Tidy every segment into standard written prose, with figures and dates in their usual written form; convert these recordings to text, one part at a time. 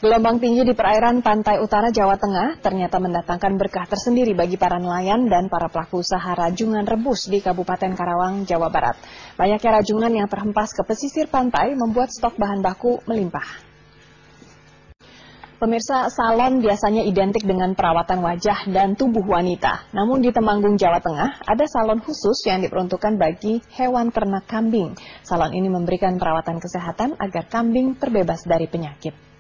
Gelombang tinggi di perairan pantai utara Jawa Tengah ternyata mendatangkan berkah tersendiri bagi para nelayan dan para pelaku usaha rajungan rebus di Kabupaten Karawang, Jawa Barat. Banyaknya rajungan yang terhempas ke pesisir pantai membuat stok bahan baku melimpah. Pemirsa, salon biasanya identik dengan perawatan wajah dan tubuh wanita. Namun di Temanggung, Jawa Tengah, ada salon khusus yang diperuntukkan bagi hewan ternak kambing. Salon ini memberikan perawatan kesehatan agar kambing terbebas dari penyakit.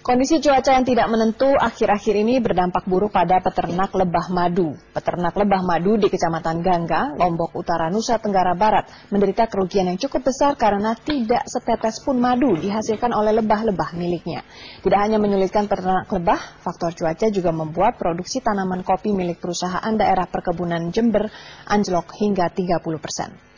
Kondisi cuaca yang tidak menentu akhir-akhir ini berdampak buruk pada peternak lebah madu. Peternak lebah madu di Kecamatan Gangga, Lombok Utara, Nusa Tenggara Barat menderita kerugian yang cukup besar karena tidak setetes pun madu dihasilkan oleh lebah-lebah miliknya. Tidak hanya menyulitkan peternak lebah, faktor cuaca juga membuat produksi tanaman kopi milik perusahaan daerah perkebunan Jember anjlok hingga 30%.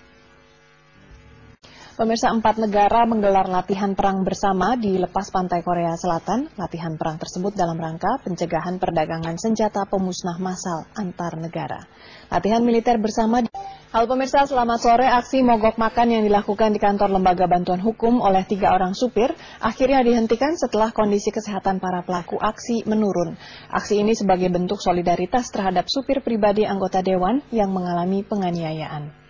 Pemirsa, 4 negara menggelar latihan perang bersama di lepas pantai Korea Selatan. Latihan perang tersebut dalam rangka pencegahan perdagangan senjata pemusnah massal antar negara. Latihan militer bersama. Halo pemirsa, selamat sore. Aksi mogok makan yang dilakukan di kantor Lembaga Bantuan Hukum oleh 3 orang supir akhirnya dihentikan setelah kondisi kesehatan para pelaku aksi menurun. Aksi ini sebagai bentuk solidaritas terhadap supir pribadi anggota dewan yang mengalami penganiayaan.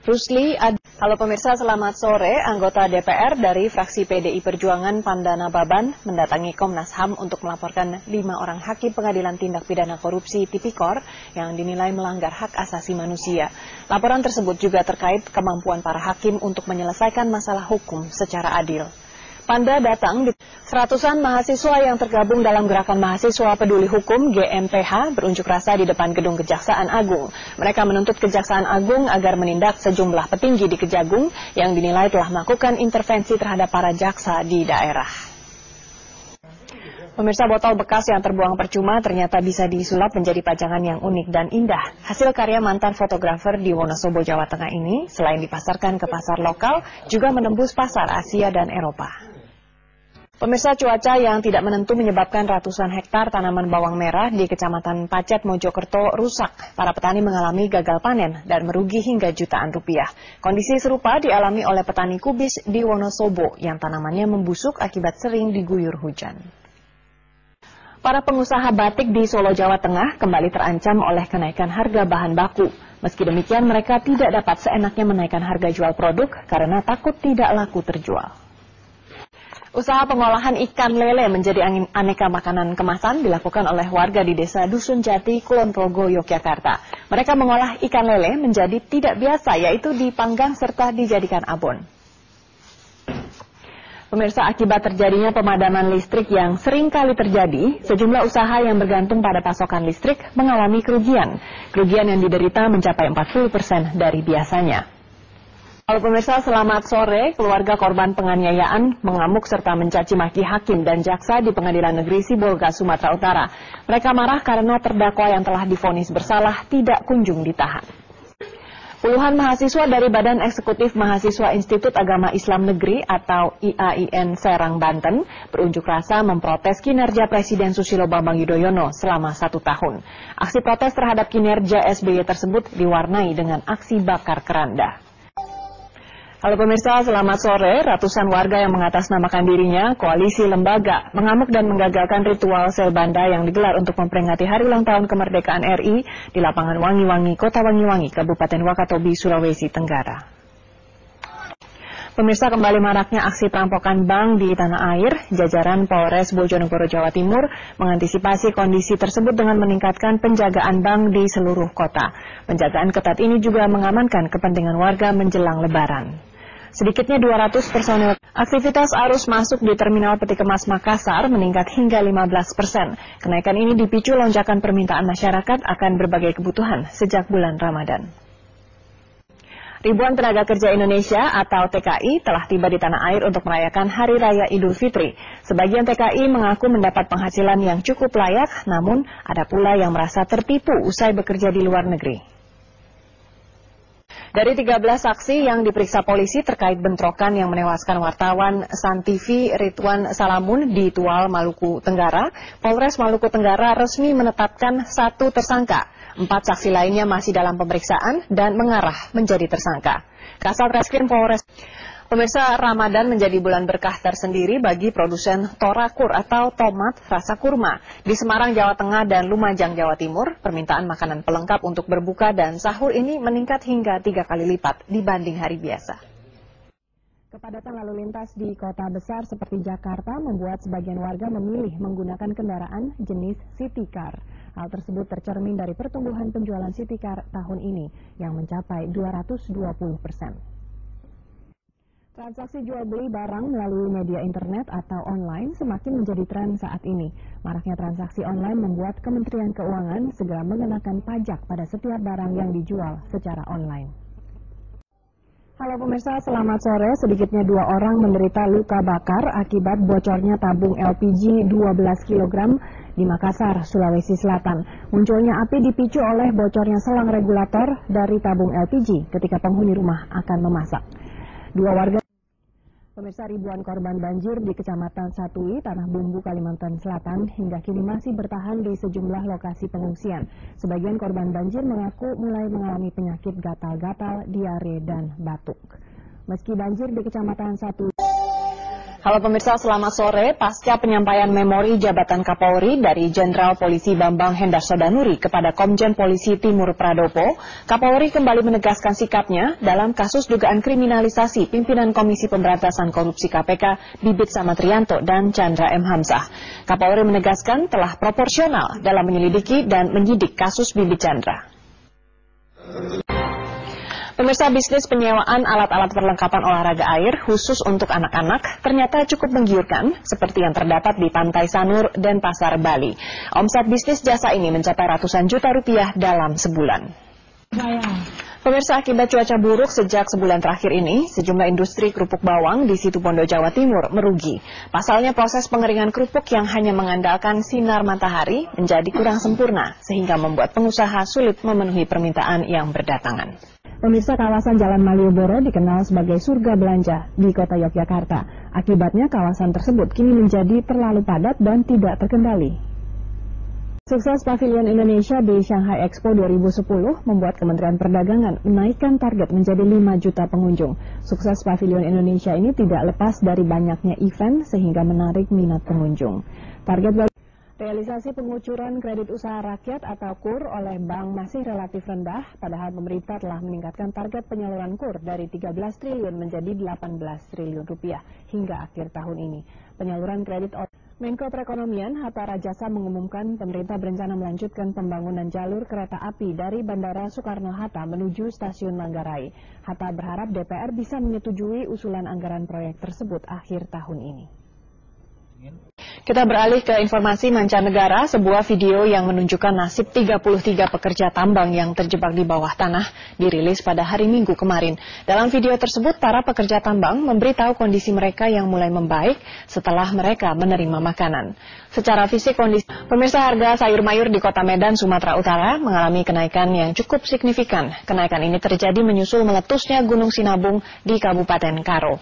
Rusli, halo pemirsa, selamat sore. Anggota DPR dari fraksi PDI Perjuangan Pandana Baban mendatangi Komnas HAM untuk melaporkan 5 orang hakim pengadilan tindak pidana korupsi Tipikor yang dinilai melanggar hak asasi manusia. Laporan tersebut juga terkait kemampuan para hakim untuk menyelesaikan masalah hukum secara adil. Panda datang di seratusan mahasiswa yang tergabung dalam Gerakan Mahasiswa Peduli Hukum GMPH berunjuk rasa di depan gedung Kejaksaan Agung. Mereka menuntut Kejaksaan Agung agar menindak sejumlah petinggi di Kejagung yang dinilai telah melakukan intervensi terhadap para jaksa di daerah. Pemirsa, botol bekas yang terbuang percuma ternyata bisa disulap menjadi pajangan yang unik dan indah. Hasil karya mantan fotografer di Wonosobo, Jawa Tengah ini selain dipasarkan ke pasar lokal juga menembus pasar Asia dan Eropa. Pemirsa, cuaca yang tidak menentu menyebabkan ratusan hektar tanaman bawang merah di Kecamatan Pacet, Mojokerto rusak. Para petani mengalami gagal panen dan merugi hingga jutaan rupiah. Kondisi serupa dialami oleh petani kubis di Wonosobo yang tanamannya membusuk akibat sering diguyur hujan. Para pengusaha batik di Solo, Jawa Tengah kembali terancam oleh kenaikan harga bahan baku. Meski demikian, mereka tidak dapat seenaknya menaikkan harga jual produk karena takut tidak laku terjual. Usaha pengolahan ikan lele menjadi aneka makanan kemasan dilakukan oleh warga di Desa Dusun Jati, Kulon Progo, Yogyakarta. Mereka mengolah ikan lele menjadi tidak biasa, yaitu dipanggang serta dijadikan abon. Pemirsa, akibat terjadinya pemadaman listrik yang sering kali terjadi, sejumlah usaha yang bergantung pada pasokan listrik mengalami kerugian. Kerugian yang diderita mencapai 40% dari biasanya. Halo pemirsa, selamat sore. Keluarga korban penganiayaan mengamuk serta mencaci maki hakim dan jaksa di Pengadilan Negeri Sibolga, Sumatera Utara. Mereka marah karena terdakwa yang telah divonis bersalah tidak kunjung ditahan. Puluhan mahasiswa dari Badan Eksekutif Mahasiswa Institut Agama Islam Negeri atau IAIN Serang, Banten berunjuk rasa memprotes kinerja Presiden Susilo Bambang Yudhoyono selama 1 tahun. Aksi protes terhadap kinerja SBY tersebut diwarnai dengan aksi bakar keranda. Halo pemirsa, selamat sore. Ratusan warga yang mengatasnamakan dirinya Koalisi Lembaga mengamuk dan menggagalkan ritual selbanda yang digelar untuk memperingati Hari Ulang Tahun Kemerdekaan RI di lapangan Wangi-Wangi, Kota Wangi-Wangi, Kabupaten Wakatobi, Sulawesi Tenggara. Pemirsa, kembali maraknya aksi perampokan bank di tanah air. Jajaran Polres Bojonegoro, Jawa Timur mengantisipasi kondisi tersebut dengan meningkatkan penjagaan bank di seluruh kota. Penjagaan ketat ini juga mengamankan kepentingan warga menjelang Lebaran. Sedikitnya 200 personil. Aktivitas arus masuk di Terminal Peti Kemas Makassar meningkat hingga 15%. Kenaikan ini dipicu lonjakan permintaan masyarakat akan berbagai kebutuhan sejak bulan Ramadan. Ribuan tenaga kerja Indonesia atau TKI telah tiba di tanah air untuk merayakan Hari Raya Idul Fitri. Sebagian TKI mengaku mendapat penghasilan yang cukup layak, namun ada pula yang merasa tertipu usai bekerja di luar negeri. Dari 13 saksi yang diperiksa polisi terkait bentrokan yang menewaskan wartawan Sun TV Ridwan Salamun di Tual, Maluku Tenggara, Polres Maluku Tenggara resmi menetapkan 1 tersangka. 4 saksi lainnya masih dalam pemeriksaan dan mengarah menjadi tersangka. Kasat Reskrim Polres. Pemirsa, Ramadan menjadi bulan berkah tersendiri bagi produsen torakur atau tomat rasa kurma. Di Semarang, Jawa Tengah dan Lumajang, Jawa Timur, permintaan makanan pelengkap untuk berbuka dan sahur ini meningkat hingga 3 kali lipat dibanding hari biasa. Kepadatan lalu lintas di kota besar seperti Jakarta membuat sebagian warga memilih menggunakan kendaraan jenis city car. Hal tersebut tercermin dari pertumbuhan penjualan city car tahun ini yang mencapai 220%. Transaksi jual beli barang melalui media internet atau online semakin menjadi tren saat ini. Maraknya transaksi online membuat Kementerian Keuangan segera mengenakan pajak pada setiap barang yang dijual secara online. Halo pemirsa, selamat sore. Sedikitnya 2 orang menderita luka bakar akibat bocornya tabung LPG 12 kg di Makassar, Sulawesi Selatan. Munculnya api dipicu oleh bocornya selang regulator dari tabung LPG ketika penghuni rumah akan memasak. 2 warga pemirsa, ribuan korban banjir di Kecamatan Satui, Tanah Bumbu, Kalimantan Selatan hingga kini masih bertahan di sejumlah lokasi pengungsian. Sebagian korban banjir mengaku mulai mengalami penyakit gatal-gatal, diare, dan batuk. Meski banjir di Kecamatan Satui. Halo pemirsa, selamat sore. Pasca penyampaian memori jabatan Kapolri dari Jenderal Polisi Bambang Hendarso Danuri kepada Komjen Polisi Timur Pradopo, Kapolri kembali menegaskan sikapnya dalam kasus dugaan kriminalisasi pimpinan Komisi Pemberantasan Korupsi KPK Bibit Samatrianto dan Chandra M. Hamzah. Kapolri menegaskan telah proporsional dalam menyelidiki dan menyidik kasus Bibit Chandra. Pemirsa, bisnis penyewaan alat-alat perlengkapan olahraga air khusus untuk anak-anak ternyata cukup menggiurkan seperti yang terdapat di Pantai Sanur dan Pasar Bali. Omset bisnis jasa ini mencapai ratusan juta rupiah dalam sebulan. Pemirsa, akibat cuaca buruk sejak sebulan terakhir ini, sejumlah industri kerupuk bawang di Situbondo, Jawa Timur merugi. Pasalnya proses pengeringan kerupuk yang hanya mengandalkan sinar matahari menjadi kurang sempurna sehingga membuat pengusaha sulit memenuhi permintaan yang berdatangan. Pemirsa, kawasan Jalan Malioboro dikenal sebagai surga belanja di kota Yogyakarta. Akibatnya kawasan tersebut kini menjadi terlalu padat dan tidak terkendali. Sukses Pavilion Indonesia di Shanghai Expo 2010 membuat Kementerian Perdagangan menaikkan target menjadi 5 juta pengunjung. Sukses Pavilion Indonesia ini tidak lepas dari banyaknya event sehingga menarik minat pengunjung. Target realisasi pengucuran kredit usaha rakyat atau KUR oleh bank masih relatif rendah, padahal pemerintah telah meningkatkan target penyaluran KUR dari 13 triliun menjadi 18 triliun rupiah hingga akhir tahun ini. Penyaluran kredit Menko Perekonomian Hatta Rajasa mengumumkan pemerintah berencana melanjutkan pembangunan jalur kereta api dari Bandara Soekarno-Hatta menuju Stasiun Manggarai. Hatta berharap DPR bisa menyetujui usulan anggaran proyek tersebut akhir tahun ini. Kita beralih ke informasi mancanegara. Sebuah video yang menunjukkan nasib 33 pekerja tambang yang terjebak di bawah tanah dirilis pada hari Minggu kemarin. Dalam video tersebut, para pekerja tambang memberitahu kondisi mereka yang mulai membaik setelah mereka menerima makanan. Secara fisik, pemirsa, harga sayur mayur di kota Medan, Sumatera Utara mengalami kenaikan yang cukup signifikan. Kenaikan ini terjadi menyusul meletusnya Gunung Sinabung di Kabupaten Karo.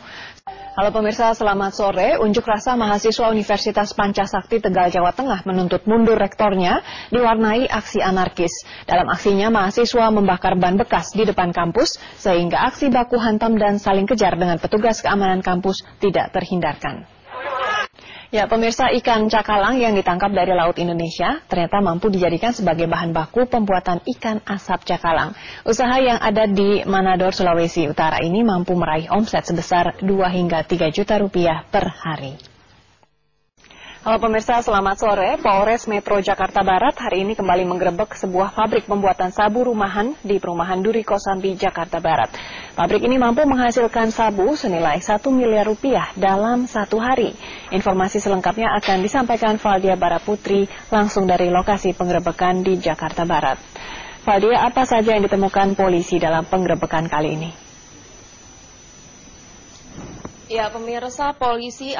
Halo pemirsa, selamat sore. Unjuk rasa mahasiswa Universitas Pancasakti Tegal, Jawa Tengah menuntut mundur rektornya diwarnai aksi anarkis. Dalam aksinya, mahasiswa membakar ban bekas di depan kampus sehingga aksi baku hantam dan saling kejar dengan petugas keamanan kampus tidak terhindarkan. Ya, pemirsa, ikan cakalang yang ditangkap dari Laut Indonesia ternyata mampu dijadikan sebagai bahan baku pembuatan ikan asap cakalang. Usaha yang ada di Manador, Sulawesi Utara ini mampu meraih omset sebesar 2 hingga 3 juta rupiah per hari. Halo pemirsa, selamat sore. Polres Metro Jakarta Barat hari ini kembali menggerebek sebuah pabrik pembuatan sabu rumahan di perumahan Duri Kosambi, Jakarta Barat. Pabrik ini mampu menghasilkan sabu senilai 1 miliar rupiah dalam 1 hari. Informasi selengkapnya akan disampaikan Valdia Baraputri langsung dari lokasi penggerebekan di Jakarta Barat. Valdia, apa saja yang ditemukan polisi dalam penggerebekan kali ini? Ya, pemirsa, polisi